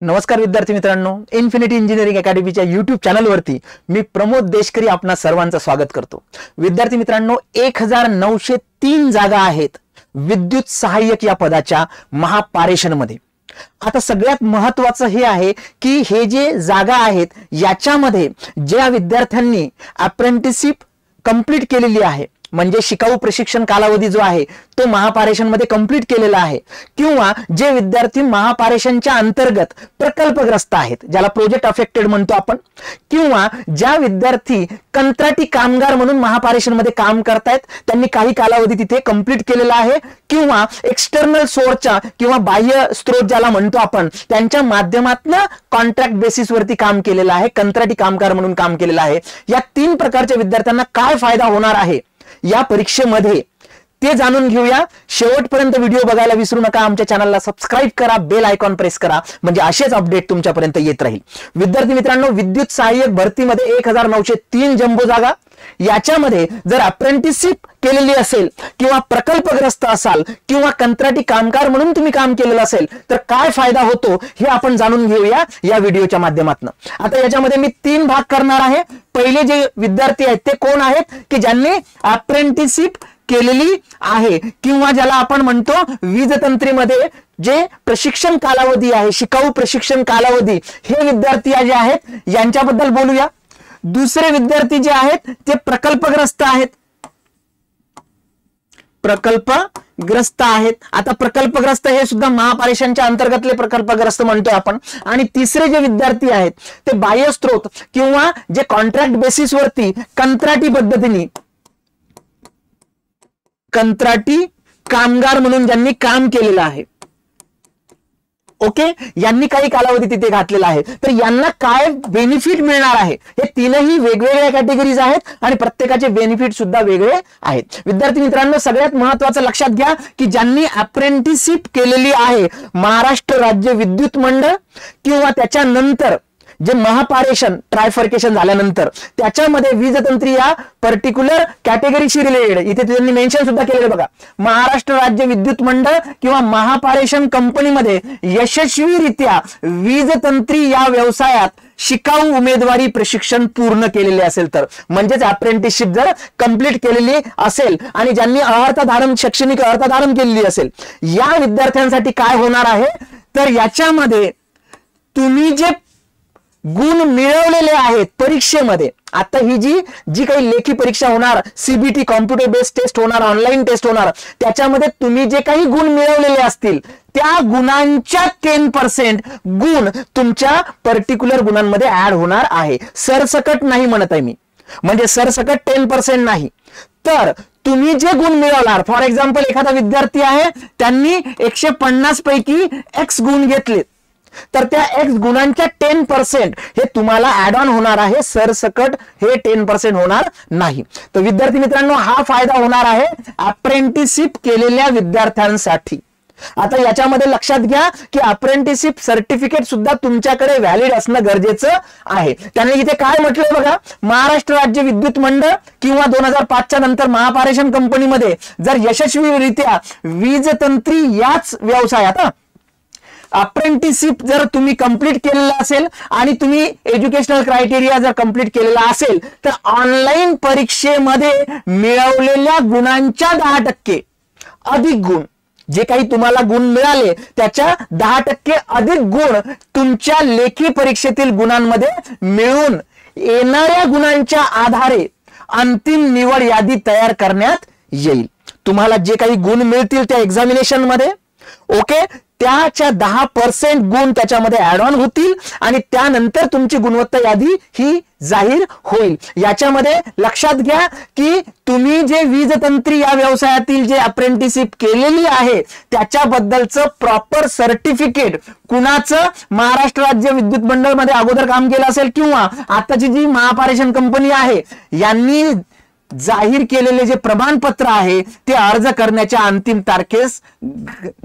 नमस्कार विद्यार्थी मित्रांनो, इन्फिनिटी इंजिनिअरिंग अकॅडमीच्या YouTube चॅनलवरती मी प्रमोद देशकरी आपणा सर्वांचं स्वागत करतो। विद्यार्थी मित्रांनो, 1903 जागा आहेत विद्युत सहाय्यक या पदाच्या महापारेषण मध्ये। आता सगळ्यात महत्त्वाचं हे आहे की हे जे जागा आहेत याच्यामध्ये ज्या विद्यार्थ्यांनी अप्रेंटिसशिप कंप्लीट केलेली आहे, म्हणजे शिकाऊ प्रशिक्षण कालावधी जो आहे तो महापारेषण मध्ये कंप्लीट केलेला आहे, किंवा जे विद्यार्थी महापारेषणच्या अंतर्गत प्रकल्पग्रस्त आहेत, ज्याला प्रोजेक्ट अफेक्टेड म्हणतो आपण, किंवा ज्या विद्यार्थी कंत्राटी कामगार म्हणून महापारेषण मध्ये काम करतायत, त्यांनी काही कालावधी तिथे कंप्लीट केलेला आहे, किंवा एक्सटर्नल सोर्सच्या किंवा बाह्य स्त्रोत ज्याला म्हणतो आपण त्यांच्या माध्यमातून कॉन्ट्रॅक्ट बेसिस वरती काम केलेलं आहे, कंत्राटी कामगार म्हणून काम केलेलं आहे। या तीन प्रकारच्या विद्यार्थ्यांना काय फायदा होणार आहे या परीक्षेमध्ये ते जाणून घेऊया। शेवटपर्यंत व्हिडिओ बघायला विसरू नका। आमच्या चॅनलला सबस्क्राइब करा, बेल आयकॉन प्रेस करा, म्हणजे असेच अपडेट तुमच्यापर्यंत येत राहील। विद्यार्थी मित्रांनो, विद्युत सहाय्यक भरतीमध्ये 1903 जम्बो जागा, याच्यामध्ये जर अप्रेंटिसशिप केलेली असेल किंवा प्रकल्पग्रस्त असाल किंवा कंत्राटी कामगार म्हणून तुम्ही काम केलेलं असेल तर काय फायदा होतो हे आपण जाणून घेऊया या व्हिडिओच्या माध्यमातून। आता याच्यामध्ये मी 3 भाग करणार आहे। पहिले जे विद्यार्थी आहेत ते कोण आहेत की ज्यांनी अप्रेंटिसशिप केलेली आहे किंवा ज्याला आपण म्हणतो वीजतंत्रीमध्ये जे प्रशिक्षण कालावधी आहे, शिकाऊ प्रशिक्षण कालावधी, हे विद्यार्थी जे आहेत यांच्याबद्दल बोलूया। दुसरे विद्यार्थी जे आहेत ते प्रकल्पग्रस्त आहेत, प्रकल्पग्रस्त आहेत। आता प्रकल्पग्रस्त हे सुद्धा महापारेषणच्या अंतर्गतले प्रकल्पग्रस्त म्हणतोय आपण। आणि तिसरे जे विद्यार्थी आहेत ते बाह्य स्त्रोत किंवा जे कॉन्ट्रॅक्ट बेसिस वरती कंत्राटी पद्धतीने कंत्राटी कामगार म्हणून ज्यांनी काम केलेलं आहे, ओके, यांनी काही कालावधी तिथे घातलेला आहे, तर यांना काय बेनिफिट मिळणार आहे हे तीनही वेगवेगळ्या कॅटेगरीज आहेत आणि प्रत्येकाचे बेनिफिट सुद्धा वेगळे आहेत। विद्यार्थी मित्रांनो, सगळ्यात महत्त्वाचं लक्षात घ्या की ज्यांनी अप्रेंटिसशिप केलेली आहे महाराष्ट्र राज्य विद्युत मंडळ किंवा त्याच्यानंतर जे महापारेषण ट्रायफर्केशन झाल्यानंतर त्याच्यामध्ये वीजतंत्री या पर्टिक्युलर कॅटेगरीशी रिलेटेड इथे त्यांनी मेन्शन सुद्धा केलेलं बघा, महाराष्ट्र राज्य विद्युत मंडळ किंवा महापारेषण कंपनीमध्ये यशस्वीरित्या वीजतंत्री या व्यवसायात शिकाऊ उमेदवारी प्रशिक्षण पूर्ण केलेले असेल तर, म्हणजेच अप्रेंटिसशिप जर कंप्लीट केलेली असेल आणि ज्यांनी अर्हता धारण शैक्षणिक अर्हता धारण केलेली असेल, या विद्यार्थ्यांसाठी काय होणार आहे तर याच्यामध्ये तुम्ही जे गुण मिळवलेले आहेत परीक्षेमध्ये, आता ही जी काही लेखी परीक्षा होणार, सीबीटी कॉम्प्युटर बेस्ड टेस्ट होणार, ऑनलाईन टेस्ट होणार, त्याच्यामध्ये तुम्ही जे काही गुण मिळवलेले असतील त्या गुणांच्या 10% गुण तुमच्या पर्टिक्युलर गुणांमध्ये ऍड होणार आहे। सरसकट नाही म्हणत आहे मी, म्हणजे सरसकट 10% नाही, तर तुम्ही जे गुण मिळवणार, फॉर एक्झाम्पल एखादा विद्यार्थी आहे त्यांनी 150 पैकी X गुण घेतले, तर त्या X गुणांच्या 10% हे तुम्हाला ऍड ऑन होणार आहे, सरसकट हे 10% होणार नाही। तर विद्यार्थी मित्रांनो, हा फायदा होणार आहे अप्रेंटिसशिप केलेल्या विद्यार्थ्यांसाठी। आता याच्यामध्ये लक्षात घ्या की अप्रेंटिसशिप सर्टिफिकेट सुद्धा तुमच्याकडे व्हॅलिड असणं गरजेचं आहे। त्यांनी इथे काय म्हटलंय बघा, महाराष्ट्र राज्य विद्युत मंडळ किंवा 2005च्या नंतर महापारेषण कंपनीमध्ये जर यशस्वीरित्या वीजतंत्री याच व्यवसायात अप्रेंटिसशिप जर तुम्ही कंप्लीट केलेलं असेल आणि तुम्ही एज्युकेशनल क्रायटेरिया जर कंप्लीट केलेला असेल तर ऑनलाईन परीक्षेमध्ये मिळवलेल्या गुणांच्या 10% अधिक गुण, जे काही तुम्हाला गुण मिळाले त्याच्या 10% अधिक गुण तुमच्या लेखी परीक्षेतील गुणांमध्ये मिळून येणाऱ्या गुणांच्या आधारे अंतिम निवड यादी तयार करण्यात येईल। तुम्हाला जे काही गुण मिळतील त्या एक्झामिनेशन मध्ये, ओके, त्याच्या 10% गुण त्याच्यामध्ये ऍड ऑन होतील आणि त्यानंतर तुमची गुणवत्ता यादी ही जाहीर होईल। याच्यामध्ये लक्षात घ्या की तुम्ही जे वीजतंत्री या व्यवसायातील जे अप्रेंटिसशिप केलेली आहे त्याच्याबद्दलचं प्रॉपर सर्टिफिकेट कुणाचं, महाराष्ट्र राज्य विद्युत मंडळ मध्ये अगोदर काम केलं असेल किंवा आताची जी महापारेषण कंपनी आहे यांनी जाहीर केलेले जे प्रमाणपत्र आहे ते अर्ज करण्याच्या अंतिम तारखेस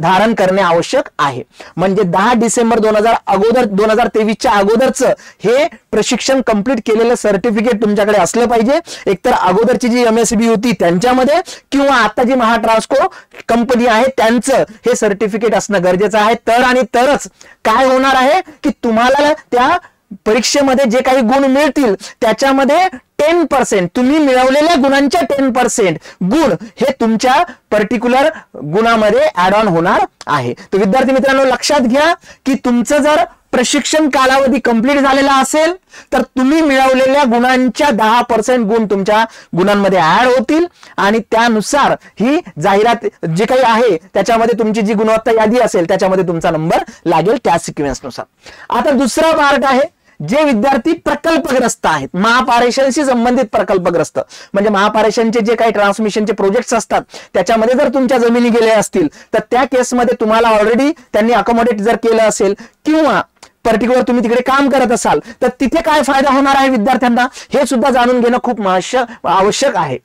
धारण करणे आवश्यक आहे. म्हणजे 10 डिसेंबर 2023च्या अगोदरचं हे प्रशिक्षण कंप्लीट केलेलं सर्टिफिकेट तुमच्याकडे असलं पाहिजे. एकतर अगोदरची जी MSB होती त्यांच्यामध्ये किंवा आता जी महाट्रान्सको कंपनी आहे त्यांचं हे सर्टिफिकेट असणं गरजेचं आहे. तर आणि तरच काय होणार आहे की तुम्हाला त्या परीक्षेमध्ये जे काही गुण मिळतील त्याच्यामध्ये 10% तुम्ही मिळवलेल्या गुणांच्या 10% गुण हे तुमच्या पर्टिक्युलर गुणामध्ये ऍड ऑन होणार आहे. तर विद्यार्थी मित्रांनो लक्षात घ्या की तुमचं जर प्रशिक्षण कालावधी कंप्लीट झालेला असेल तर तुम्ही मिळवलेल्या गुणांच्या 10% गुण तुमच्या गुणांमध्ये ऍड होतील आणि त्यानुसार ही जाहिरात जे काही आहे त्याच्यामध्ये तुमची जी गुणवत्ता यादी असेल त्याच्यामध्ये तुमचा नंबर लागेल त्या सिक्वेन्सनुसार. आता दुसरा पार्ट आहे जे विद्यार्थी प्रकल्पग्रस्त आहेत, महापारेषणशी संबंधित प्रकल्पग्रस्त, म्हणजे महापारेषणचे जे काही ट्रान्समिशनचे प्रोजेक्ट्स असतात त्याच्यामध्ये जर तुमच्या जमिनी गेल्या असतील तर त्या केसमध्ये तुम्हाला ऑलरेडी त्यांनी अकोमोडेट जर केलं असेल किंवा पर्टिक्युलर तुम्ही तिकडे काम करत असाल तर तिथे काय फायदा होणार आहे विद्यार्थ्यांना हे सुद्धा जाणून घेणं खूप आवश्यक आहे.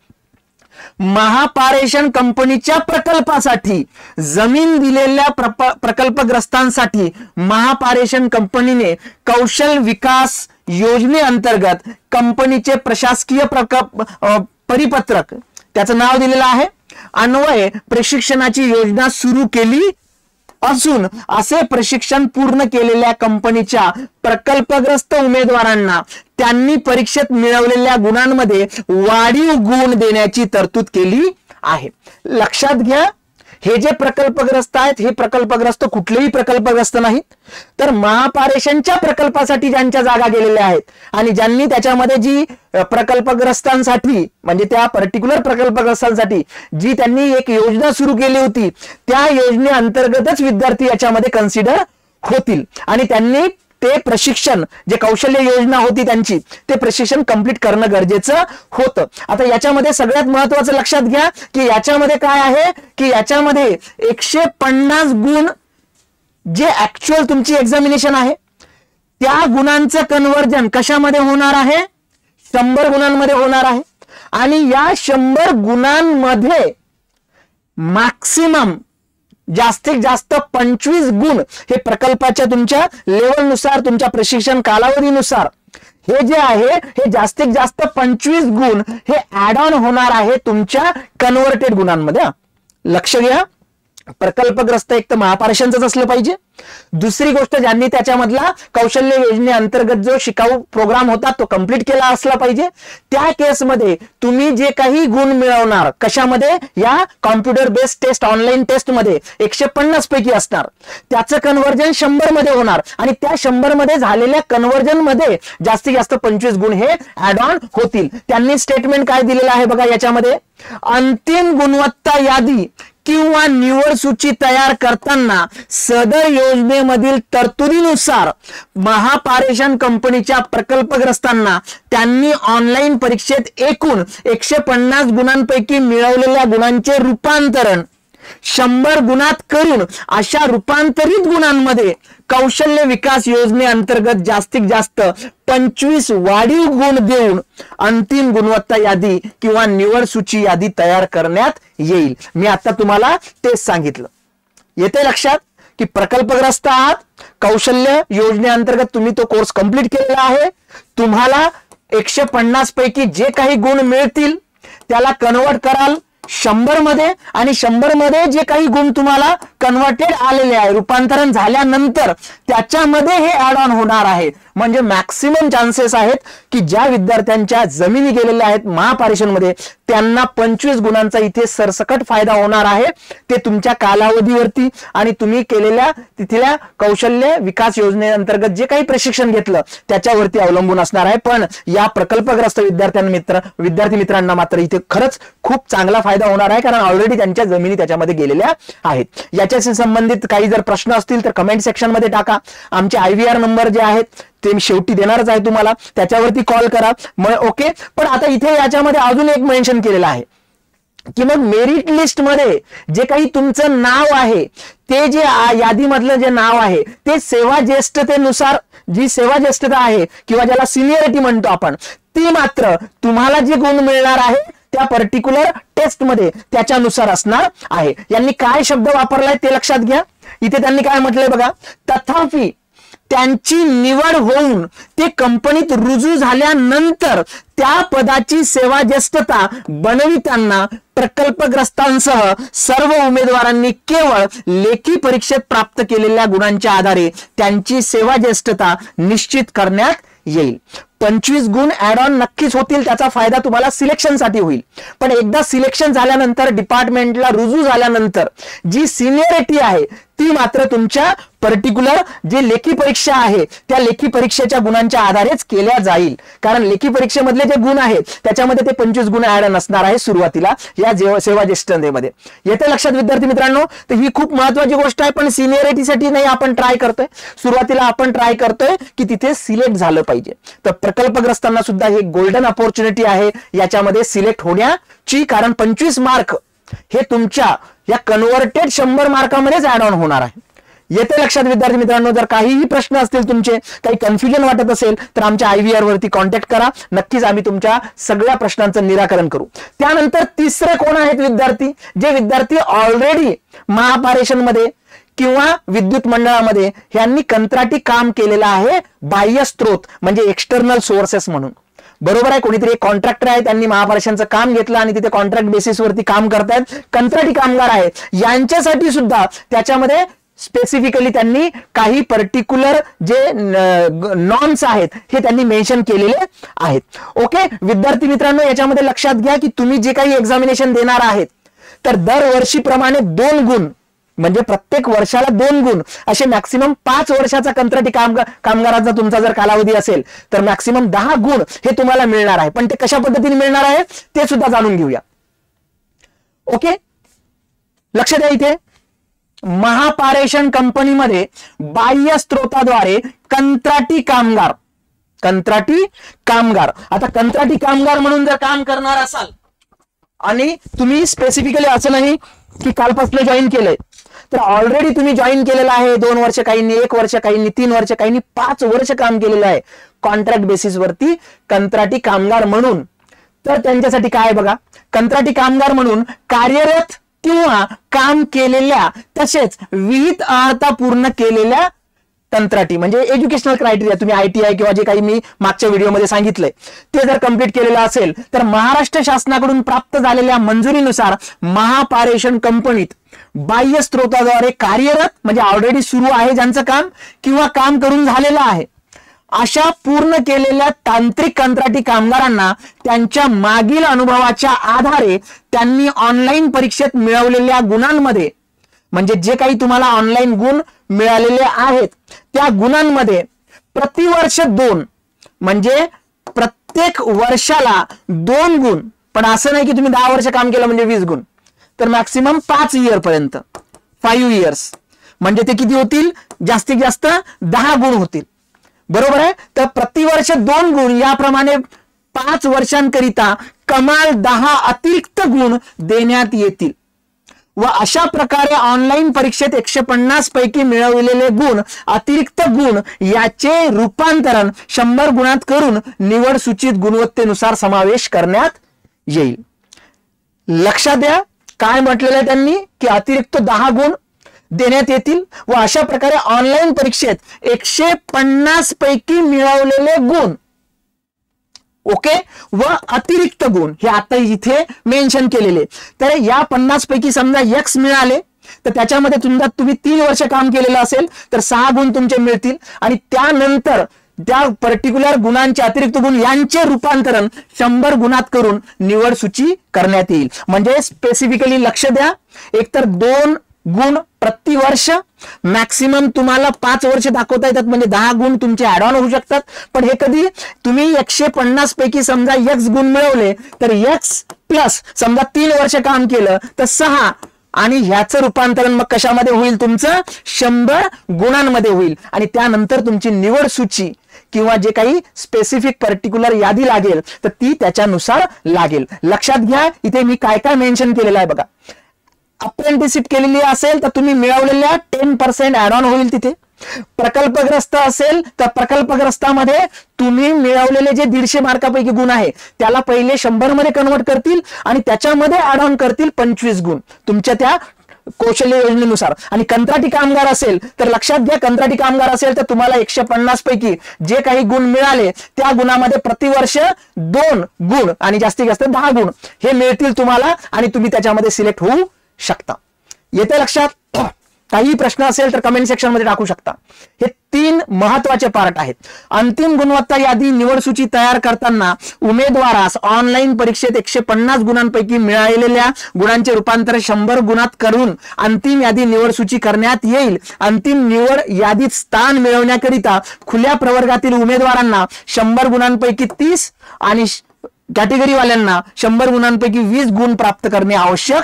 महापारेषण कंपनीच्या प्रकल्पासाठी जमीन दिलेल्या प्रकल्पग्रस्तांसाठी महापारेषण कंपनीने कौशल विकास योजनेअंतर्गत कंपनीचे प्रशासकीय परिपत्रक त्याचं नाव दिलेलं आहे अन्वय प्रशिक्षणाची योजना सुरू केली असून असे प्रशिक्षण पूर्ण केलेल्या कंपनीच्या प्रकल्पग्रस्त उमेदवारांना त्यांनी परीक्षेत मिळवलेल्या गुणांमध्ये वाढीव गुण देण्याची तरतूद केली आहे. लक्षात घ्या हे जे प्रकल्पग्रस्त आहेत हे प्रकल्पग्रस्त कुठलेही प्रकल्पग्रस्त नाहीत तर महापारेषणच्या प्रकल्पासाठी ज्यांच्या जागा गेलेल्या आहेत आणि ज्यांनी त्याच्यामध्ये जी प्रकल्पग्रस्तांसाठी म्हणजे त्या पर्टिक्युलर प्रकल्पग्रस्तांसाठी जी त्यांनी एक योजना सुरू केली होती त्या योजनेअंतर्गतच विद्यार्थी याच्यामध्ये कन्सिडर होतील आणि त्यांनी ते प्रशिक्षण जे कौशल्य योजना होती त्यांची ते प्रशिक्षण कंप्लीट करणं गरजेचं होतं. आता याच्यामध्ये सगळ्यात महत्त्वाचं लक्षात घ्या की याच्यामध्ये काय आहे की याच्यामध्ये 150 गुण जे ऍक्च्युअल तुमची एक्झामिनेशन आहे त्या गुणांचं कन्वर्जन कशामध्ये होणार आहे 100 गुणांमध्ये होणार आहे आणि या 100 गुणांमध्ये मॅक्सिमम जास्तीत जास्त 25 गुण हे प्रकल्पाच्या तुमच्या लेवलनुसार तुमच्या प्रशिक्षण कालावधीनुसार हे जे आहे हे जास्तीत जास्त 25 गुण हे ऍड ऑन होणार आहे तुमच्या कन्व्हर्टेड गुणांमध्ये. लक्ष घ्या प्रकल्पग्रस्त एक तर महापारेषणच असलं पाहिजे. दुसरी गोष्ट ज्यांनी त्याच्यामधला कौशल्य योजनेअंतर्गत जो शिकाऊ प्रोग्राम होता तो कंप्लीट केला असला पाहिजे. त्या केसमध्ये तुम्ही जे काही गुण मिळवणार कशामध्ये या computer based test online test मध्ये 150 पैकी असणार त्याचं कन्वर्जन 100 मध्ये होणार आणि त्या 100 मध्ये झालेल्या कन्वर्जन मध्ये जास्तीत जास्त 25 गुण हे ऍड ऑन होतील. त्यांनी स्टेटमेंट काय दिलेलं आहे बघा याच्यामध्ये अंतिम गुणवत्ता यादी किंवा निवड सूची तयार करताना सदर योजनेमधील तरतुदीनुसार महापारेषण कंपनीच्या प्रकल्पग्रस्तांना त्यांनी ऑनलाईन परीक्षेत एकूण 150 गुणांपैकी मिळवलेल्या गुणांचे रूपांतरण 100 गुणात करून अशा रूपांतरित गुणांमध्ये कौशल्य विकास योजनेअंतर्गत जास्तीत जास्त 25 वाढीव गुण देऊन अंतिम गुणवत्ता यादी किंवा निवड सूची यादी तयार करण्यात येईल. मी आता तुम्हाला तेच सांगितलं. येते लक्षात की प्रकल्पग्रस्त आहात कौशल्य योजनेअंतर्गत तुम्ही तो कोर्स कंप्लीट केलेला आहे तुम्हाला 150 पैकी जे काही गुण मिळतील त्याला कन्वर्ट कराल 100 मध्ये आणि 100 मध्ये जे काही गुण तुम्हाला कन्वर्टेड आलेले आहे रूपांतरण झाल्यानंतर त्याच्यामध्ये हे ऍड ऑन होणार आहे. म्हणजे मॅक्सिमम चान्सेस आहेत की ज्या विद्यार्थ्यांच्या जमिनी गेलेल्या आहेत महापारेषणमध्ये त्यांना 25 गुणांचा इथे सरसकट फायदा होणार आहे. ते तुमच्या कालावधीवरती आणि तुम्ही केलेल्या तिथल्या कौशल्य विकास योजनेअंतर्गत जे काही प्रशिक्षण घेतलं त्याच्यावरती अवलंबून असणार आहे. पण या प्रकल्पग्रस्त विद्यार्थी मित्रांना मात्र इथे खरंच खूप चांगला फायदा होणार आहे कारण ऑलरेडी त्यांच्या जमिनी त्याच्यामध्ये गेलेल्या आहेत. याच्याशी संबंधित काही जर प्रश्न असतील तर कमेंट सेक्शन मध्ये टाका. आमचे IVR नंबर जे आहेत ते मी शेवटी देणारच आहे तुम्हाला त्याच्यावरती कॉल करा. ओके पण आता इथे याच्यामध्ये अजून एक मेन्शन केलेलं आहे की मग मेरिट लिस्ट मध्ये जे काही तुमचं नाव आहे ते जे यादीमधलं जे नाव आहे ते सेवा ज्येष्ठतेनुसार जी सेवा ज्येष्ठता आहे किंवा ज्याला सिनियरिटी म्हणतो आपण ती मात्र तुम्हाला जे गुण मिळणार आहे त्या पर्टिक्युलर टेस्टमध्ये त्याच्यानुसार असणार आहे. यांनी काय शब्द वापरलाय ते लक्षात घ्या. इथे त्यांनी काय म्हटलंय बघा, तथापि त्यांची निवड होऊन ते कंपनीत रुजू झाल्यानंतर त्या पदाची सेवा ज्येष्ठता बनविताना प्रकल्पग्रस्तांसह सर्व उमेदवारांनी केवळ लेखी परीक्षेत प्राप्त केलेल्या गुणांच्या आधारे त्यांची सेवा ज्येष्ठता निश्चित करण्यात येईल. 25 गुण ऍड ऑन नक्कीच होतील, त्याचा फायदा तुम्हाला सिलेक्शनसाठी होईल. पण एकदा सिलेक्शन झाल्यानंतर, डिपार्टमेंटला रुजू झाल्यानंतर जी सिनियरिटी आहे ती मात्र तुमच्या पर्टिक्युलर जे लेखी परीक्षा आहे त्या लेखी परीक्षेच्या गुणांच्या आधारेच केल्या जाईल. कारण लेखी परीक्षेमधले जे गुण आहेत त्याच्यामध्ये ते 25 गुण ऍड नसणार आहे सुरुवातीला या सेवा ज्येष्ठतेमध्ये. येते लक्षात विद्यार्थी मित्रांनो. तर ही खूप महत्वाची गोष्ट आहे. पण सिनियरिटीसाठी नाही आपण ट्राय करतोय, सुरुवातीला आपण ट्राय करतोय की तिथे सिलेक्ट झालं पाहिजे. तर प्रकल्पग्रस्तांना सुद्धा हे गोल्डन अपॉर्च्युनिटी आहे याच्यामध्ये सिलेक्ट होण्याची. कारण 25 मार्क हे तुमच्या या कन्व्हर्टेड 100 मार्कामध्येच ऍड ऑन होणार आहे. येते लक्षात विद्यार्थी मित्रांनो. जर काहीही प्रश्न असतील तुमचे, काही कन्फ्युजन वाटत असेल तर आमच्या IVR वरती कॉन्टॅक्ट करा. नक्कीच आम्ही तुमच्या सगळ्या प्रश्नांचं निराकरण करू. त्यानंतर तिसरे कोण आहेत विद्यार्थी, जे विद्यार्थी ऑलरेडी महापारेषण मध्ये किंवा विद्युत मंडळामध्ये यांनी कंत्राटी काम केलेलं आहे बाह्य स्त्रोत म्हणजे एक्सटर्नल सोर्सेस म्हणून. बरोबर आहे. कोणीतरी एक कॉन्ट्रॅक्टर आहे, त्यांनी महापारेषणचं काम घेतलं आणि तिथे कॉन्ट्रॅक्ट बेसिसवरती काम करतायत, कंत्राटी कामगार आहेत. यांच्यासाठी सुद्धा त्याच्यामध्ये स्पेसिफिकली त्यांनी काही पर्टिक्युलर जे नॉर्म्स आहेत हे त्यांनी मेन्शन केलेले आहेत. ओके विद्यार्थी मित्रांनो, याच्यामध्ये लक्षात घ्या की तुम्ही जे काही एक्झामिनेशन देणार आहेत तर दरवर्षीप्रमाणे 2 गुण म्हणजे प्रत्येक वर्षाला 2 गुण असे मॅक्सिमम 5 वर्षाचा कंत्राटी कामगाराचा तुमचा जर कालावधी असेल तर मॅक्सिमम 10 गुण हे तुम्हाला मिळणार आहे. पण ते कशा पद्धतीने मिळणार आहे ते सुद्धा जाणून घेऊया. ओके लक्ष द्या. इथे महापारेषण कंपनीमध्ये बाह्य स्त्रोताद्वारे कंत्राटी कामगार आता कंत्राटी कामगार म्हणून जर काम करणार असाल आणि तुम्ही स्पेसिफिकली असं नाही की कालपासून जॉईन केलंय, तर ऑलरेडी तुम्ही जॉईन केलेलं आहे 2 वर्ष, काहींनी 1 वर्ष, काहींनी 3 वर्ष, काहींनी 5 वर्ष काम केलेलं आहे कॉन्ट्रॅक्ट बेसिसवरती कंत्राटी कामगार म्हणून. तर त्यांच्यासाठी काय बघा, कंत्राटी कामगार म्हणून कार्यरत किंवा काम केलेल्या तसेच विहित अर्हता पूर्ण केलेल्या कंत्राटी म्हणजे एज्युकेशनल क्रायटेरिया, तुम्ही ITI किंवा जे काही मी मागच्या व्हिडिओमध्ये सांगितलंय ते जर कंप्लीट केलेलं असेल तर महाराष्ट्र शासनाकडून प्राप्त झालेल्या मंजुरीनुसार महापारेषण कंपनीत बाह्य स्त्रोताद्वारे कार्यरत म्हणजे ऑलरेडी सुरू आहे ज्यांचं काम किंवा काम करून झालेलं आहे अशा पूर्ण केलेल्या तांत्रिक कंत्राटी कामगारांना त्यांच्या मागील अनुभवाच्या आधारे त्यांनी ऑनलाईन परीक्षेत मिळवलेल्या गुणांमध्ये म्हणजे जे काही तुम्हाला ऑनलाईन गुण मिळालेले आहेत त्या गुणांमध्ये प्रतिवर्ष 2 म्हणजे प्रत्येक वर्षाला 2 गुण. पण असं नाही की तुम्ही 10 वर्ष काम केलं म्हणजे 20 गुण, तर मॅक्सिमम 5 इयर पर्यंत 5 इयर्स म्हणजे ते किती होतील, जास्तीत जास्त 10 गुण होतील. बरोबर आहे. तर प्रतिवर्ष 2 गुण याप्रमाणे 5 वर्षांकरिता कमाल 10 अतिरिक्त गुण देण्यात येतील व अशा प्रकारे ऑनलाईन परीक्षेत 150 पैकी मिळवलेले गुण अतिरिक्त गुण याचे रूपांतरण 100 गुणात करून निवड सूचित गुणवत्तेनुसार समावेश करण्यात येईल. लक्षात द्या काय म्हटलेलं आहे त्यांनी की अतिरिक्त 10 गुण देण्यात येतील व अशा प्रकारे ऑनलाईन परीक्षेत 150 पैकी मिळवलेले गुण ओके व अतिरिक्त गुण हे आता इथे मेन्शन केलेले. तर या 50 पैकी समजा X मिळाले तर त्याच्यामध्ये तुम्ही 3 वर्ष काम केलेलं असेल तर 6 गुण तुमचे मिळतील आणि त्यानंतर त्या पर्टिक्युलर गुणांचे अतिरिक्त गुण यांचे रूपांतरण 100 गुणात करून निवड सूची करण्यात येईल. म्हणजे स्पेसिफिकली लक्ष द्या, एकतर 2 गुण प्रतिवर्ष मॅक्सिमम तुम्हाला 5 वर्ष दाखवता येतात म्हणजे 10 गुण तुमचे ऍड ऑन होऊ शकतात. पण हे कधी तुम्ही 150 पैकी समजा X गुण मिळवले तर X प्लस समजा 3 वर्ष काम केलं तर 6 आणि ह्याचं रूपांतरण मग कशामध्ये होईल तुमचं 100 गुणांमध्ये होईल आणि त्यानंतर तुमची निवड सूची किंवा जे काही स्पेसिफिक पर्टिक्युलर यादी लागेल तर ती त्याच्यानुसार लागेल. लक्षात घ्या इथे मी काय काय मेन्शन केलेलं आहे बघा. अप्रेंटिसशिप केलेली असेल तर तुम्ही मिळवलेल्या 10% ऍड ऑन होईल तिथे. प्रकल्पग्रस्त असेल तर प्रकल्पग्रस्तामध्ये तुम्ही मिळवलेले जे 150 मार्कापैकी गुण आहे त्याला पहिले 100 मध्ये कन्वर्ट करतील आणि त्याच्यामध्ये ऍड ऑन करतील 25 गुण तुमच्या त्या कौशल्य योजनेनुसार. आणि कंत्राटी कामगार असेल तर लक्षात घ्या, कंत्राटी कामगार असेल तर तुम्हाला 150 पैकी जे काही गुण मिळाले त्या गुणामध्ये प्रतिवर्ष 2 गुण आणि जास्तीत जास्त 10 गुण हे मिळतील तुम्हाला आणि तुम्ही त्याच्यामध्ये सिलेक्ट होऊ शकता. येते लक्षात? काही प्रश्न असेल तर कमेंट सेक्शन मध्ये टाकू शकता. हे 3 महत्वाचे पार्ट आहेत. अंतिम गुणवत्ता यादी निवड सूची तयार करताना उमेदवारास ऑनलाईन परीक्षेत 150 गुणांपैकी मिळालेल्या गुणांचे रूपांतर 100 गुणात करून अंतिम यादी निवड सूची करण्यात येईल. अंतिम निवड यादीत स्थान मिळवण्याकरिता खुल्या प्रवर्गातील उमेदवारांना 100 गुणांपैकी 30 आणि कॅटेगरी वाल्यांना 100 गुणांपैकी 20 गुण प्राप्त करणे आवश्यक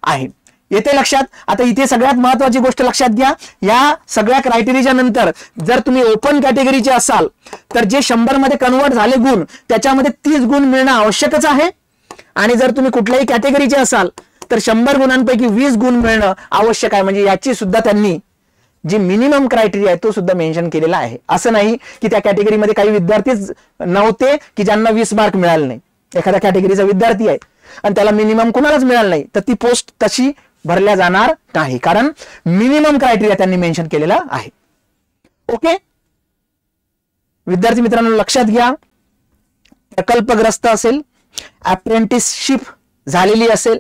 आहे. येते लक्षात? आता इथे सगळ्यात महत्वाची गोष्ट लक्षात घ्या, या सगळ्या क्रायटेरियाच्या नंतर जर तुम्ही ओपन कॅटेगरीचे असाल तर जे 100 मध्ये कन्वर्ट झाले गुण त्याच्यामध्ये 30 गुण मिळणं आवश्यकच आहे. आणि जर तुम्ही कुठल्याही कॅटेगरीचे असाल तर 100 गुणांपैकी 20 गुण मिळणं आवश्यक आहे. म्हणजे याची सुद्धा त्यांनी जी मिनिमम क्रायटेरिया आहे तो सुद्धा मेन्शन केलेला आहे. असं नाही की त्या कॅटेगरीमध्ये काही विद्यार्थीच नव्हते की ज्यांना 20 मार्क मिळाले नाही. एखाद्या कॅटेगरीचा विद्यार्थी आहे आणि त्याला मिनिमम कोणालाच मिळालं नाही तर ती पोस्ट तशी भरल्या जाणार नाही, कारण मिनिमम क्रायटेरिया त्यांनी मेन्शन केलेला आहे. ओके विद्यार्थी मित्रांनो, लक्षात घ्या, प्रकल्पग्रस्त असेल, अप्रेंटिसशिप झालेली असेल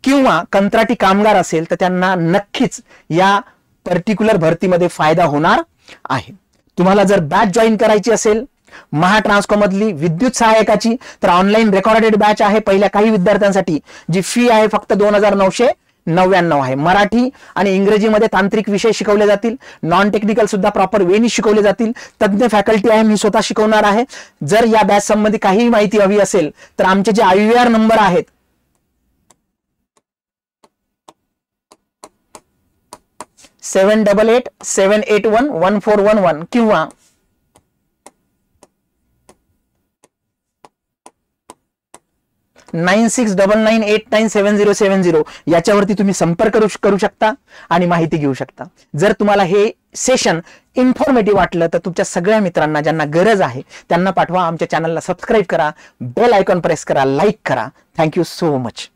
किंवा कंत्राटी कामगार असेल तर त्यांना नक्कीच या पर्टिक्युलर भरतीमध्ये फायदा होणार आहे. तुम्हाला जर बॅच जॉईन करायची असेल महाट्रान्सको मधली विद्युत सहायकाची तर ऑनलाईन रेकॉर्डेड बॅच आहे पहिल्या काही विद्यार्थ्यांसाठी. जी फी आहे फक्त 2999 आहे. मराठी आणि इंग्रजीमध्ये तांत्रिक विषय शिकवले जातील. नॉन टेक्निकल सुद्धा प्रॉपर वेनी शिकवले जातील. तज्ञ फॅकल्टी आहे, मी स्वतः शिकवणार आहे. जर या बॅच संबंधी काही माहिती हवी असेल तर आमचे जे IVR नंबर आहेत 7887811411 किंवा 9699897070 याच्यावरती तुम्ही संपर्क करू शकता आणि माहिती घेऊ शकता. जर तुम्हाला हे सेशन इन्फॉर्मेटिव्ह वाटलं तर तुमच्या सगळ्या मित्रांना ज्यांना गरज आहे त्यांना पाठवा. आमच्या चॅनलला सबस्क्राईब करा, बेल आयकॉन प्रेस करा, लाईक करा. Thank you so much.